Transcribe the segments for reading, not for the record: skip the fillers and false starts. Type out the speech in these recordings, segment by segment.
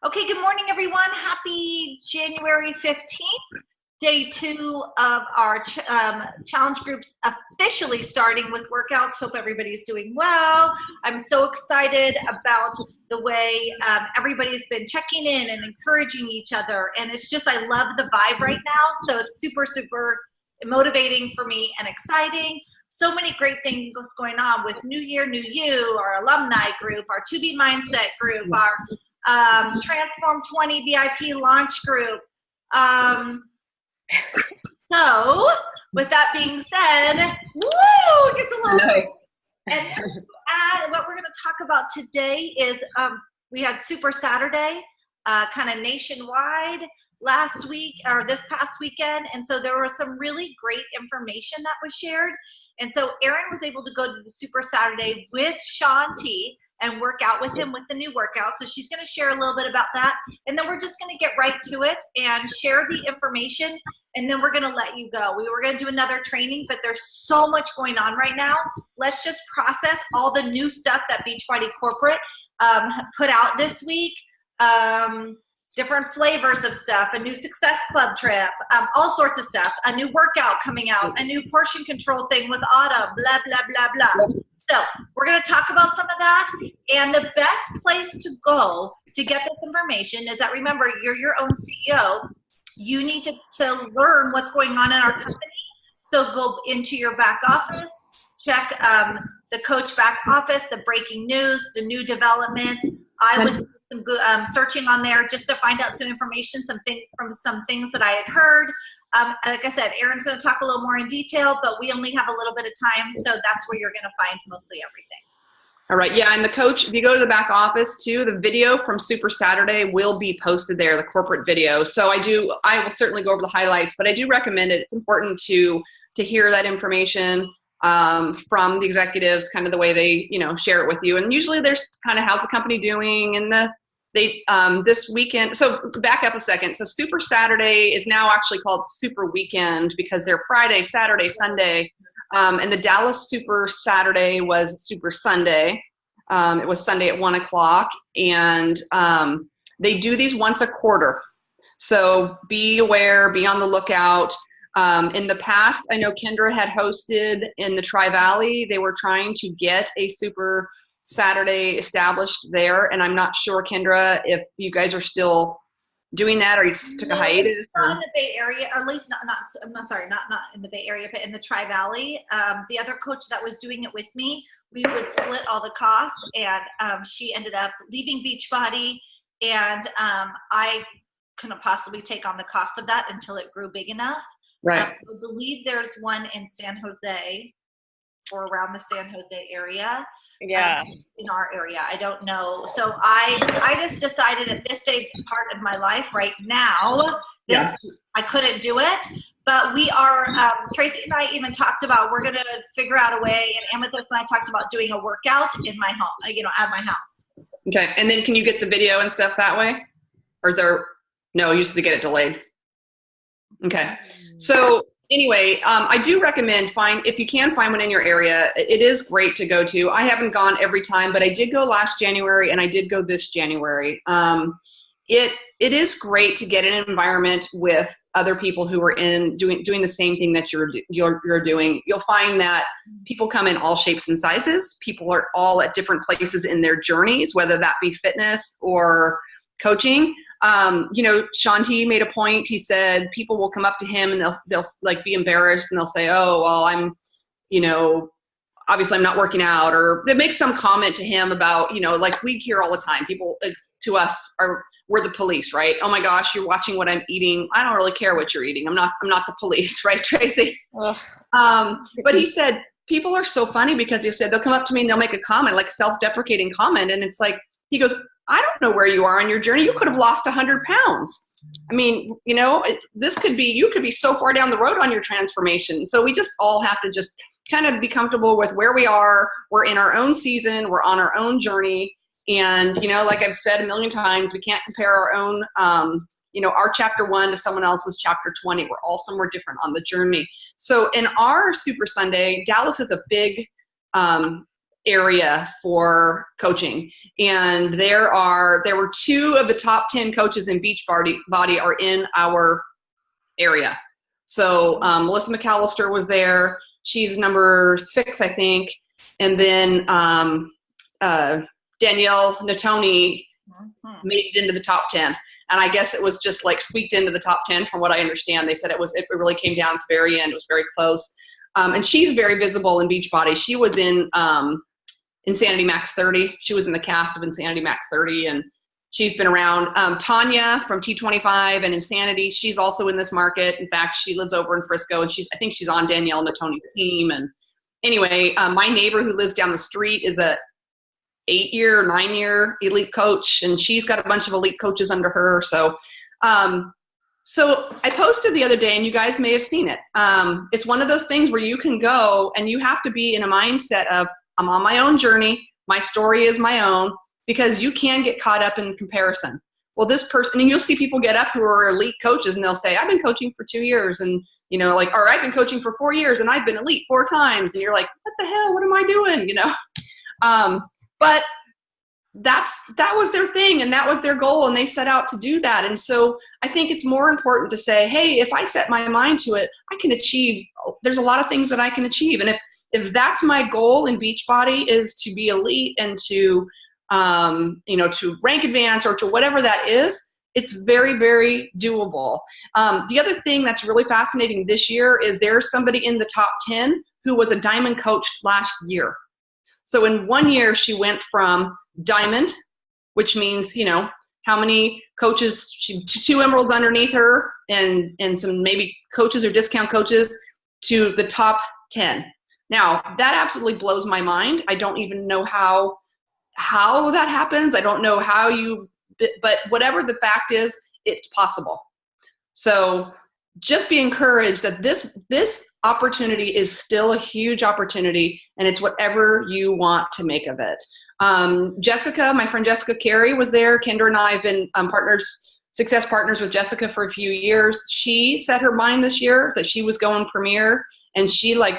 Okay, good morning, everyone. Happy January 15th, day 2 of our challenge groups officially starting with workouts. Hope everybody's doing well. I'm so excited about the way everybody's been checking in and encouraging each other. And it's just, I love the vibe right now. So it's super, super motivating for me and exciting. So many great things going on with New Year, New You, our alumni group, our To Be Mindset group, our Transform 20 VIP launch group. So with that being said, woo, it gets a little big. And to add, what we're going to talk about today is we had Super Saturday, kind of nationwide last week or this past weekend. And so there was some really great information that was shared. And so Erin was able to go to the Super Saturday with Shaun T and work out with him with the new workout. So she's going to share a little bit about that. And then we're just going to get right to it and share the information. And then we're going to let you go. We were going to do another training, but there's so much going on right now. Let's just process all the new stuff that Beachbody Corporate put out this week. Different flavors of stuff, a new Success Club trip, all sorts of stuff, a new workout coming out, a new portion control thing with Autumn, blah, blah, blah, blah. So we're going to talk about some of that. And the best place to go to get this information is that, remember, you're your own CEO. You need to learn what's going on in our company. So go into your back office, check the coach back office, the breaking news, the new developments. I was searching on there just to find out some information, some things that I had heard. Like I said, Erin's going to talk a little more in detail, but we only have a little bit of time, so that's where you're going to find mostly everything. All right, yeah, and the coach, if you go to the back office too, the video from Super Saturday will be posted there, the corporate video. So I will certainly go over the highlights, but I do recommend it. It's important to hear that information from the executives, kind of the way they, share it with you. And usually there's kind of how's the company doing, and this weekend. So back up a second. So Super Saturday is now actually called Super Weekend because they're Friday, Saturday, Sunday. And the Dallas Super Saturday was Super Sunday. It was Sunday at 1 o'clock. And they do these once a quarter. So be aware, be on the lookout. In the past, I know Kendra had hosted in the Tri-Valley. They were trying to get a Super Saturday established there, and I'm not sure, Kendra, if you guys are still doing that or you just took a hiatus. Not in the Bay Area, or at least not in the Bay Area, but in the Tri-Valley. The other coach that was doing it with me, we would split all the costs, and she ended up leaving Beachbody, and I couldn't possibly take on the cost of that until it grew big enough. Right. I believe there's one in San Jose or around the San Jose area. Yeah. In our area. I don't know. So I just decided at this stage part of my life right now, I couldn't do it. But we are, Tracy and I even talked about, we're going to figure out a way, and Amethyst and I talked about doing a workout in my home, at my house. Okay. And then can you get the video and stuff that way? Or is there, no, you just get it delayed. Okay. So anyway, I do recommend if you can find one in your area, it is great to go to. I haven't gone every time, but I did go last January and I did go this January. It is great to get an environment with other people who are doing the same thing that you're doing. You'll find that people come in all shapes and sizes. People are all at different places in their journeys, whether that be fitness or coaching. Shaun T made a point. He said people will come up to him and they'll like be embarrassed and they'll say, oh, well, I'm, obviously I'm not working out, or they make some comment to him about, like we hear all the time, people to us we're the police, right? Oh my gosh, you're watching what I'm eating. I don't really care what you're eating. I'm not the police, right, Tracy? But he said, people are so funny because he said, they'll come up to me and they'll make a comment, like a self-deprecating comment. And it's like, he goes, I don't know where you are on your journey. You could have lost 100 pounds. I mean, you could be so far down the road on your transformation. So we just all have to just kind of be comfortable with where we are. We're in our own season. We're on our own journey. And, like I've said a million times, we can't compare our own, our chapter 1 to someone else's chapter 20. We're all somewhere different on the journey. So in our Super Sunday, Dallas is a big area for coaching. And there were 2 of the top 10 coaches in Beachbody are in our area. So Melissa McAllister was there. She's number 6, I think. And then Danielle Natoni made it into the top 10. And I guess it was just like squeaked into the top 10 from what I understand. They said it really came down to the very end. It was very close. And she's very visible in Beachbody. She was in Insanity Max 30. She was in the cast of Insanity Max 30, and she's been around. Tanya from T25 and Insanity, she's also in this market. In fact, she lives over in Frisco, and I think she's on Danielle Natoni's team. And anyway, my neighbor who lives down the street is a 8-year, 9-year elite coach, and she's got a bunch of elite coaches under her. So I posted the other day, and you guys may have seen it. It's one of those things where you can go, and you have to be in a mindset of, I'm on my own journey. My story is my own, because you can get caught up in comparison. Well, this person, and you'll see people get up who are elite coaches, and they'll say, I've been coaching for 2 years, and or I've been coaching for 4 years, and I've been elite 4 times. And you're like, what the hell? What am I doing? But that was their thing, and that was their goal, and they set out to do that. And so I think it's more important to say, hey, if I set my mind to it, I can achieve. There's a lot of things that I can achieve. And if that's my goal in Beachbody, is to be elite and to to rank advance or to whatever that is, it's very, very doable. The other thing that's really fascinating this year is there's somebody in the top 10 who was a diamond coach last year. So in 1 year, she went from diamond, which means, how many coaches, 2 emeralds underneath her and some maybe coaches or discount coaches, to the top 10. Now, that absolutely blows my mind. I don't even know how that happens. I don't know but whatever the fact is, it's possible. So just be encouraged that this opportunity is still a huge opportunity, and it's whatever you want to make of it. Jessica, my friend Jessica Carey was there. Kendra and I have been success partners with Jessica for a few years. She set her mind this year that she was going premier, and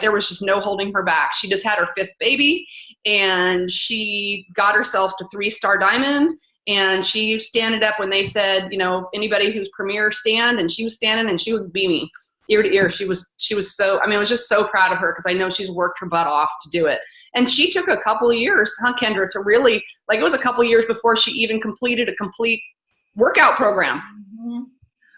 there was just no holding her back. She just had her 5th baby, and she got herself to 3-star diamond, and she standed up when they said, anybody who's premier stand, and she was standing, and she would be me ear to ear. She was so, I was just so proud of her, because I know she's worked her butt off to do it. And she took a couple of years, Kendra, to really, it was a couple of years before she even completed a complete workout program.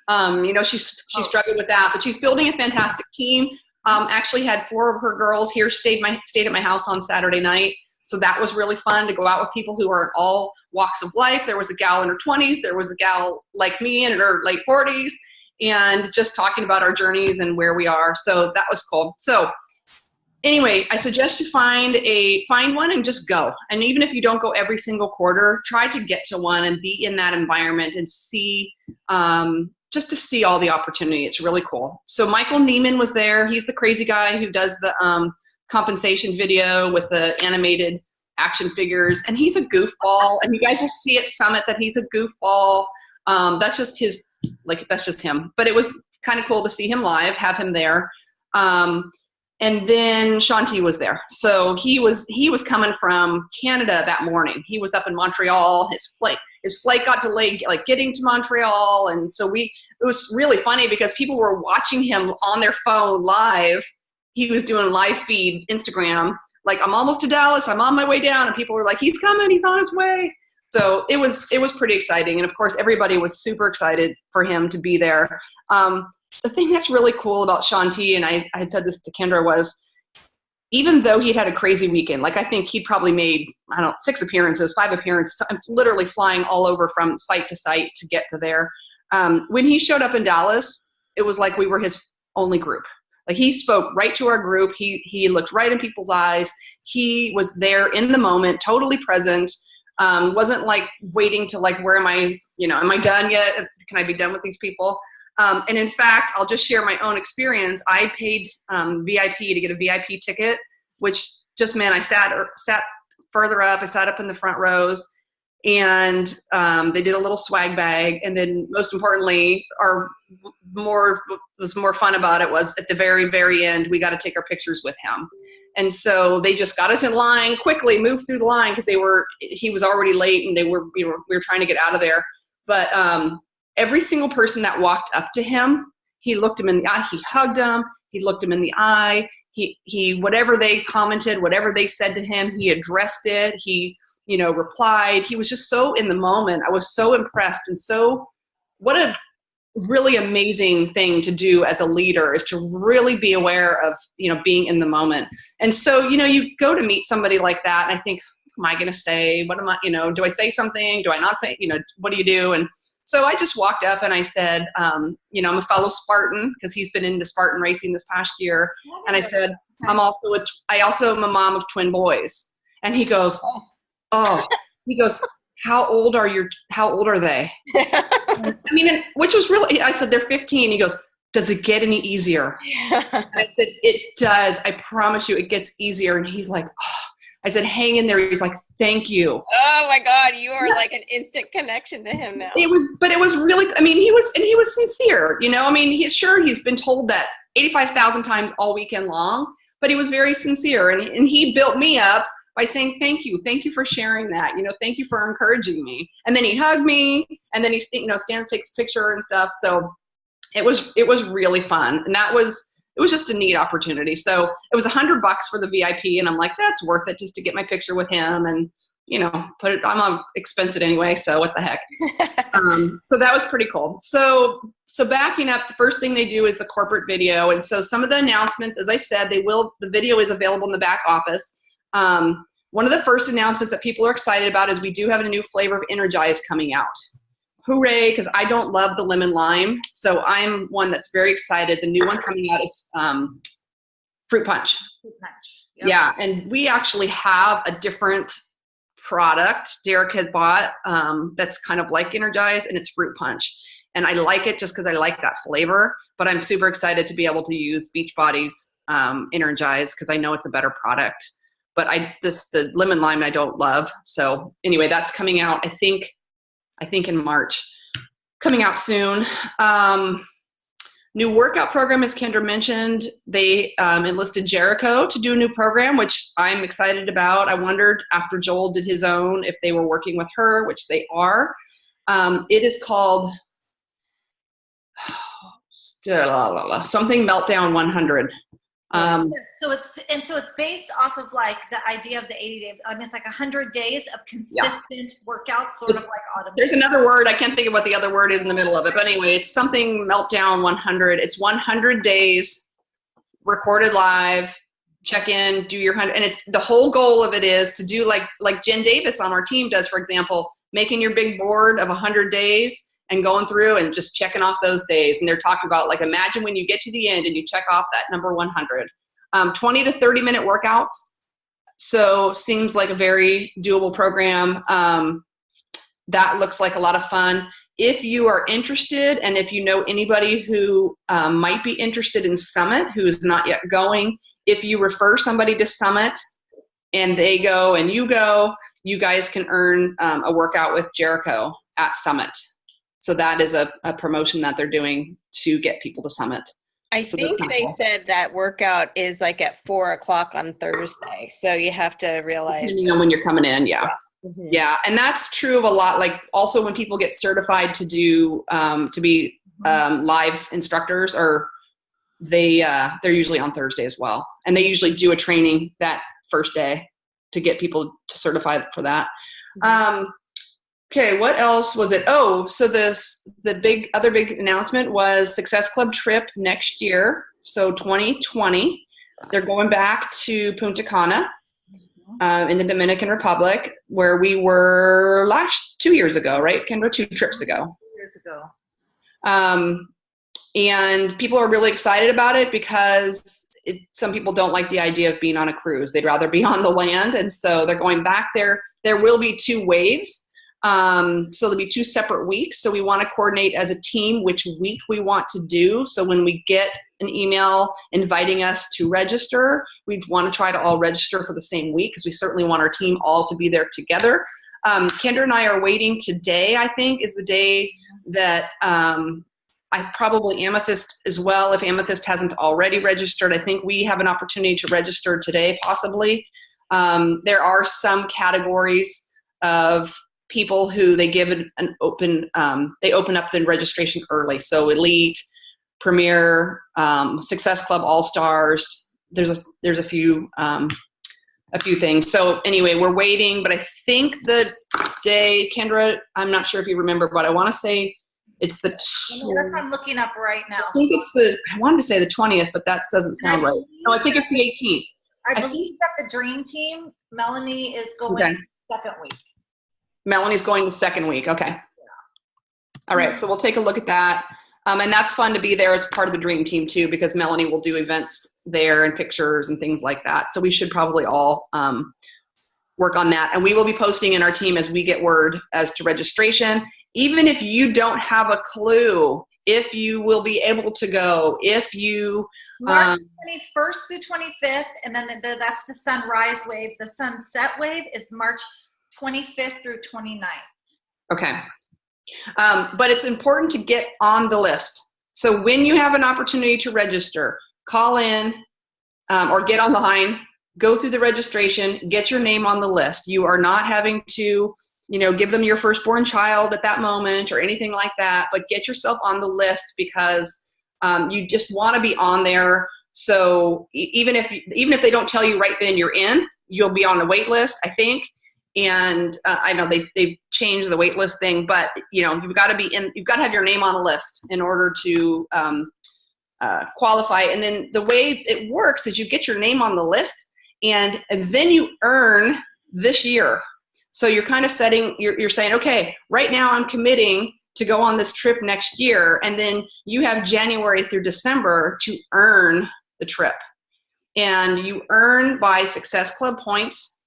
Mm-hmm. She struggled with that, but she's building a fantastic team. Actually had 4 of her girls here stayed at my house on Saturday night. So that was really fun to go out with people who are in all walks of life. There was a gal in her 20s. There was a gal like me in her late 40s, and just talking about our journeys and where we are. So that was cool. So anyway, I suggest you find one and just go. And even if you don't go every single quarter, try to get to one and be in that environment and see, just to see all the opportunity. It's really cool. So Michael Neiman was there. He's the crazy guy who does the compensation video with the animated action figures. And he's a goofball. And you guys will see at Summit that he's a goofball. That's just that's just him. But it was kind of cool to see him live, have him there. And then Shanti was there. So he was coming from Canada that morning. He was up in Montreal. His flight got delayed, getting to Montreal. And so it was really funny because people were watching him on their phone live. He was doing live feed Instagram, I'm almost to Dallas. I'm on my way down. And people were like, he's coming. He's on his way. So it was pretty exciting. And of course, everybody was super excited for him to be there. The thing that's really cool about Shanti, and I had said this to Kendra, was even though he'd had a crazy weekend, I think he'd probably made, 6 appearances, 5 appearances, literally flying all over from site to site to get to there. When he showed up in Dallas, it was like we were his only group. He spoke right to our group. He looked right in people's eyes. He was there in the moment, totally present. Wasn't waiting to where am I, am I done yet? Can I be done with these people? And in fact, I'll just share my own experience. I paid VIP to get a VIP ticket, which just meant I sat further up. I sat up in the front rows. And they did a little swag bag. And then most importantly, was more fun about it was at the very, very end, we got to take our pictures with him. And so they just got us in line quickly, moved through the line because he was already late and we were trying to get out of there. But every single person that walked up to him, he looked him in the eye, he hugged him, he looked him in the eye, he whatever they commented, whatever they said to him, he addressed it, he, replied. He was just so in the moment. I was so impressed. And so what a really amazing thing to do as a leader is to really be aware of, being in the moment. And so, you go to meet somebody like that and I think, what am I going to say? What am I, do I say something? Do I not say, what do you do? And so I just walked up and I said, I'm a fellow Spartan because he's been into Spartan racing this past year. And I said, I also am a mom of twin boys. And he goes, how old are they? Which was really, I said, they're 15. He goes, does it get any easier? Yeah. I said, it does. I promise you it gets easier. And he's like, oh. I said, hang in there. He's like, thank you. Oh my God. You are like an instant connection to him now. It was really, he was sincere, he's been told that 85,000 times all weekend long, but he was very sincere and he built me up by saying, thank you for sharing that, thank you for encouraging me. And then he hugged me and then he, stands, takes a picture and stuff. So it was really fun. And it was just a neat opportunity. So it was $100 for the VIP and I'm like, that's worth it just to get my picture with him and, I'm on expense it anyway. So what the heck? So that was pretty cool. So backing up, the first thing they do is the corporate video. And so some of the announcements, as I said, the video is available in the back office. One of the first announcements that people are excited about is we do have a new flavor of Energize coming out. Hooray, because I don't love the lemon lime. So I'm one that's very excited. The new one coming out is Fruit Punch. Fruit Punch. Yep. Yeah, and we actually have a different product Derek has bought that's kind of like Energize, and it's Fruit Punch. And I like it just because I like that flavor, but I'm super excited to be able to use Beachbody's Energize because I know it's a better product. But the lemon lime I don't love. So anyway, that's coming out, I think in March. Coming out soon. New workout program, as Kendra mentioned, they enlisted Jericho to do a new program, which I'm excited about. I wondered after Joel did his own if they were working with her, which they are. It is called something Meltdown 100. So it's based off of like the idea of the 80 days. It's like 100 days of consistent workouts, sort of like automated. There's another word. I can't think of what the other word is in the middle of it. But anyway, it's something Meltdown 100. It's 100 days recorded live, check in, do your 100. And it's the whole goal of it is to do like Jen Davis on our team does, for example, making your big board of 100 days and going through and just checking off those days. And they're talking about like, imagine when you get to the end and you check off that number 100. 20 to 30 minute workouts. So seems like a very doable program. That looks like a lot of fun. If you are interested and if you know anybody who might be interested in Summit who is not yet going, if you refer somebody to Summit and they go and you go, you guys can earn a workout with Jericho at Summit. So that is a promotion that they're doing to get people to Summit. I think they said that workout is like at 4:00 on Thursday. So you have to realize. Depending on when you're coming in, yeah. Mm-hmm. Yeah, and that's true of a lot. Like also when people get certified to do, to be live instructors, or they're usually on Thursday as well. And they usually do a training that first day to get people to certify for that. Mm-hmm. Okay, what else was it? Oh, so the other big announcement was Success Club trip next year. So 2020, they're going back to Punta Cana in the Dominican Republic, where we were 2 years ago, right, Kendra? 2 trips ago. 2 years ago. And people are really excited about it because some people don't like the idea of being on a cruise. They'd rather be on the land, and so they're going back there. There will be 2 waves. So there'll be 2 separate weeks. So we want to coordinate as a team which week we want to do. So when we get an email inviting us to register, we want to try to all register for the same week because we certainly want our team all to be there together. Kendra and I are waiting today, I think, is the day that I probably Amethyst as well, if Amethyst hasn't already registered. I think we have an opportunity to register today, possibly. There are some categories of people who they give an open, they open up the registration early. So Elite, Premier, Success Club, All-Stars, there's a few things. So anyway, we're waiting, but I think the day, Kendra, I'm not sure if you remember, but I want to say it's the, I'm looking up right now. I think it's I wanted to say the 20th, but that doesn't sound right. No, I think it's the 18th. I believe that the dream team, Melanie is going second week. Melanie's going the second week. Okay. Yeah. All right. So we'll take a look at that. And that's fun to be there as part of the dream team too, because Melanie will do events there and pictures and things like that. So we should probably all work on that. And we will be posting in our team as we get word as to registration. Even if you don't have a clue if you will be able to go, if you March 21st through 25th, and then that's the sunrise wave. The sunset wave is March 25th through 29th. Okay. But it's important to get on the list. So when you have an opportunity to register, call in or get on the line, go through the registration, get your name on the list. You are not having to, give them your firstborn child at that moment or anything like that, but get yourself on the list because you just want to be on there. So even if they don't tell you right then you're in, you'll be on the wait list, I think. And I know they've changed the wait list thing, but you've got to be in. You've got to have your name on a list in order to qualify. And then the way it works is you get your name on the list, and then you earn this year. So you're kind of setting. You're saying, okay, right now I'm committing to go on this trip next year, and then you have January through December to earn the trip, and you earn by Success Club points.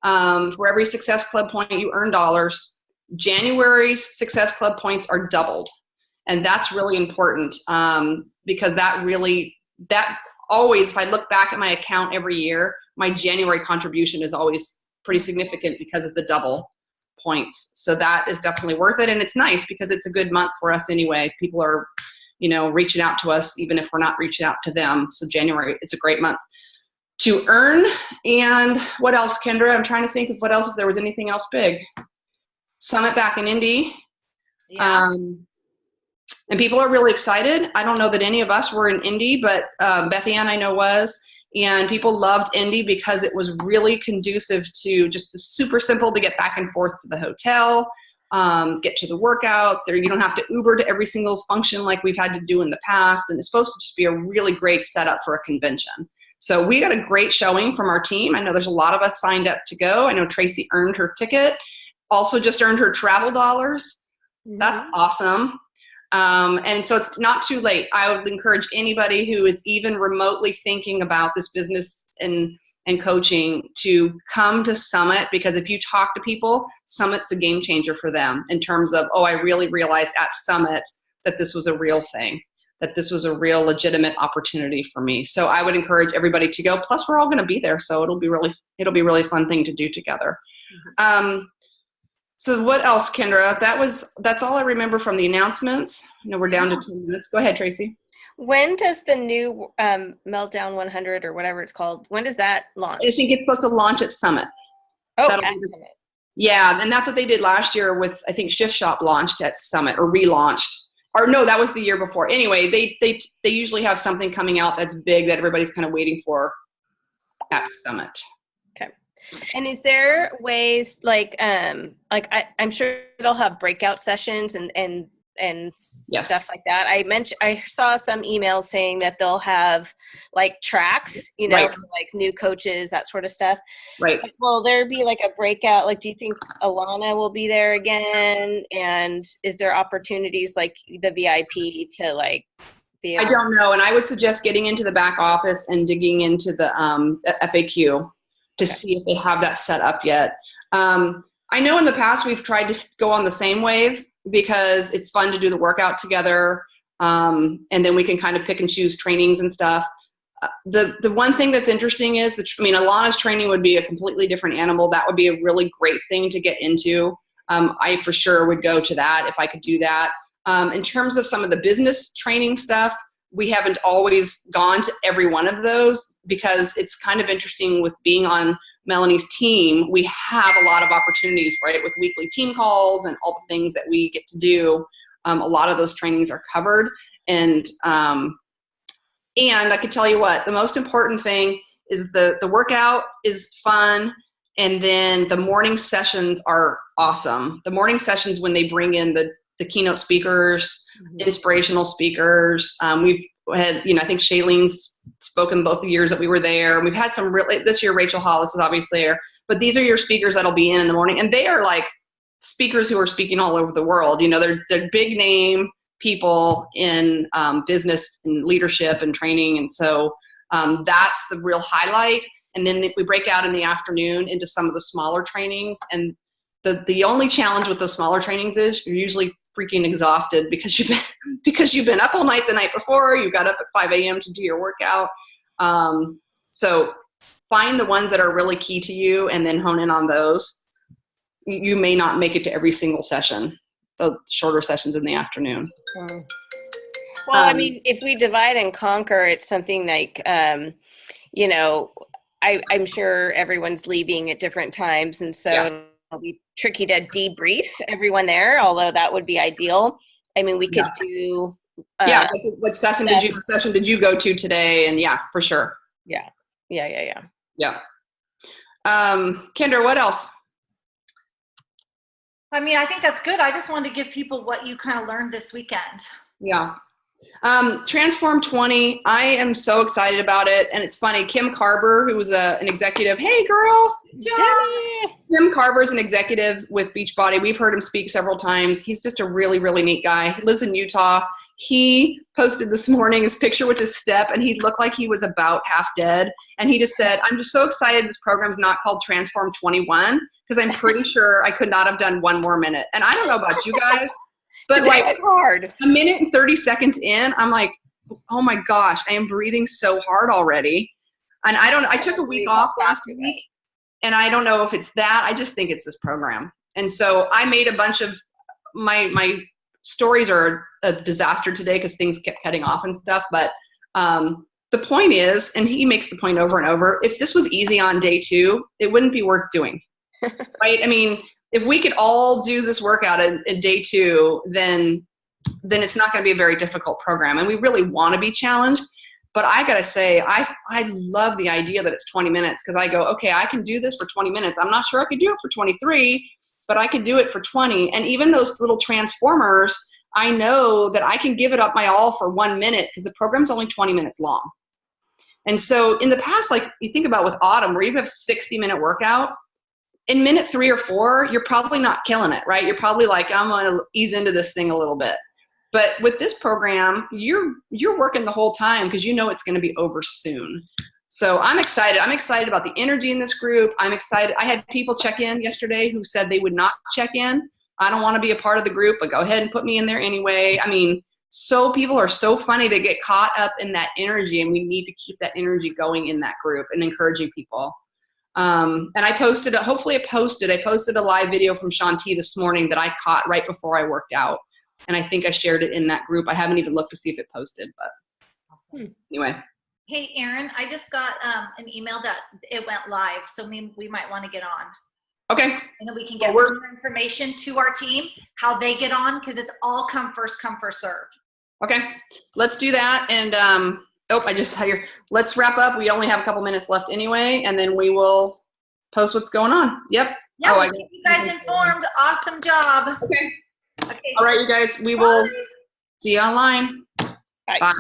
For every Success Club point, you earn dollars. January's Success Club points are doubled. And that's really important because that always, if I look back at my account every year, my January contribution is always pretty significant because of the double points. So that is definitely worth it. And it's nice because it's a good month for us anyway. People are, reaching out to us even if we're not reaching out to them. So January is a great month to earn. And what else, Kendra? I'm trying to think of what else, if there was anything else big. Summit back in Indy. Yeah. And people are really excited. I don't know that any of us were in Indy, but Beth Ann I know was. And people loved Indy because it was really conducive to just super simple to get back and forth to the hotel, get to the workouts. There, you don't have to Uber to every single function like we've had to do in the past. And it's supposed to just be a really great setup for a convention. So we got a great showing from our team. I know there's a lot of us signed up to go. I know Tracy earned her ticket, also just earned her travel dollars. That's awesome. And so it's not too late. I would encourage anybody who is even remotely thinking about this business and coaching to come to Summit, because if you talk to people, Summit's a game changer for them in terms of, I really realized at Summit that this was a real thing, that this was a real legitimate opportunity for me. So I would encourage everybody to go. Plus we're all going to be there. So it'll be really fun thing to do together. So what else, Kendra? That's all I remember from the announcements. We're down to 2 minutes. Go ahead, Tracy. When does the new Meltdown 100 or whatever it's called, when does that launch? I think it's supposed to launch at Summit. Oh, at Summit. Yeah, and that's what they did last year with, I think Shift Shop launched at Summit or relaunched. Or no, that was the year before. Anyway, they usually have something coming out that's big that everybody's kind of waiting for at Summit. Okay. And is there ways I'm sure they'll have breakout sessions and yes. stuff like that. I saw some emails saying that they'll have like tracks, right. for like new coaches, that sort of stuff. Right. Will there be like a breakout? Like, do you think Alana will be there again? And is there opportunities like the VIP to like be able? I don't know. And I would suggest getting into the back office and digging into the FAQ to see if they have that set up yet. I know in the past we've tried to go on the same wave, because it's fun to do the workout together. And then we can kind of pick and choose trainings and stuff. The one thing that's interesting is Alana's training would be a completely different animal. That would be a really great thing to get into. I for sure would go to that if I could do that. In terms of some of the business training stuff, we haven't always gone to every one of those because it's kind of interesting with being on Melanie's team. We have a lot of opportunities, right, with weekly team calls and all the things that we get to do. A lot of those trainings are covered. And I could tell you what, the most important thing is the workout is fun. And then the morning sessions are awesome. The morning sessions when they bring in the keynote speakers, inspirational speakers. We've had, I think Shailene's spoken both the years that we were there. We've had some really, this year Rachel Hollis is obviously there, but these are your speakers that'll be in the morning. And they are like speakers who are speaking all over the world. They're big name people in business and leadership and training. And so that's the real highlight. And then we break out in the afternoon into some of the smaller trainings. And the only challenge with those smaller trainings is you're usually freaking exhausted because you've been up all night the night before. You got up at 5 a.m. to do your workout. So find the ones that are really key to you and then hone in on those. You may not make it to every single session, the shorter sessions in the afternoon. Well, if we divide and conquer, it's something like, I'm sure everyone's leaving at different times. And so it'll be tricky to debrief everyone there, although that would be ideal. We could do. What session did you go to today? And for sure. Yeah. Kendra, what else? I think that's good. I just wanted to give people what you kind of learned this weekend. Yeah. Transform 20. I am so excited about it. And it's funny. Kim Carver, who was an executive. Hey, girl. Yeah. Kim Carver's an executive with Beachbody. We've heard him speak several times. He's just a really, really neat guy. He lives in Utah. He posted this morning his picture with his step, and he looked like he was about half dead. And he just said, I'm just so excited this program's not called Transform 21 because I'm pretty sure I could not have done one more minute. And I don't know about you guys, but it's hard. A minute and 30 seconds in, I'm like, oh my gosh, I am breathing so hard already. And I took a week off last week, and I don't know if it's that. I just think it's this program. And so I made a bunch of my stories are a disaster today because things kept cutting off and stuff. But the point is, and he makes the point over and over, if this was easy on day 2, it wouldn't be worth doing, right? If we could all do this workout in day 2, then it's not going to be a very difficult program. And we really want to be challenged. But I got to say, I love the idea that it's 20 minutes because I go, okay, I can do this for 20 minutes. I'm not sure I could do it for 23, but I could do it for 20. And even those little transformers, I know that I can give it up my all for 1 minute because the program's only 20 minutes long. And so in the past, like you think about with Autumn, where you have 60-minute workout, in minute 3 or 4, you're probably not killing it, right? You're probably like, I'm going to ease into this thing a little bit. But with this program, you're working the whole time because you know it's going to be over soon. So I'm excited. I'm excited about the energy in this group. I'm excited. I had people check in yesterday who said they would not check in. I don't want to be a part of the group, but go ahead and put me in there anyway. So people are so funny. They get caught up in that energy, and we need to keep that energy going in that group and encouraging people. And I posted a live video from Shanti this morning that I caught right before I worked out. And I think I shared it in that group. I haven't even looked to see if it posted, but awesome. Anyway. Hey, Erin, I just got an email that it went live, so we might want to get on. Okay. And then we can get some more information to our team, how they get on, because it's all come first serve. Okay, let's do that. And I just saw your, let's wrap up. We only have a couple minutes left anyway, and then we will post what's going on. Yep. Yeah, we'll keep you guys informed. Awesome job. Okay. All right, you guys, we will see you online. Bye. Bye.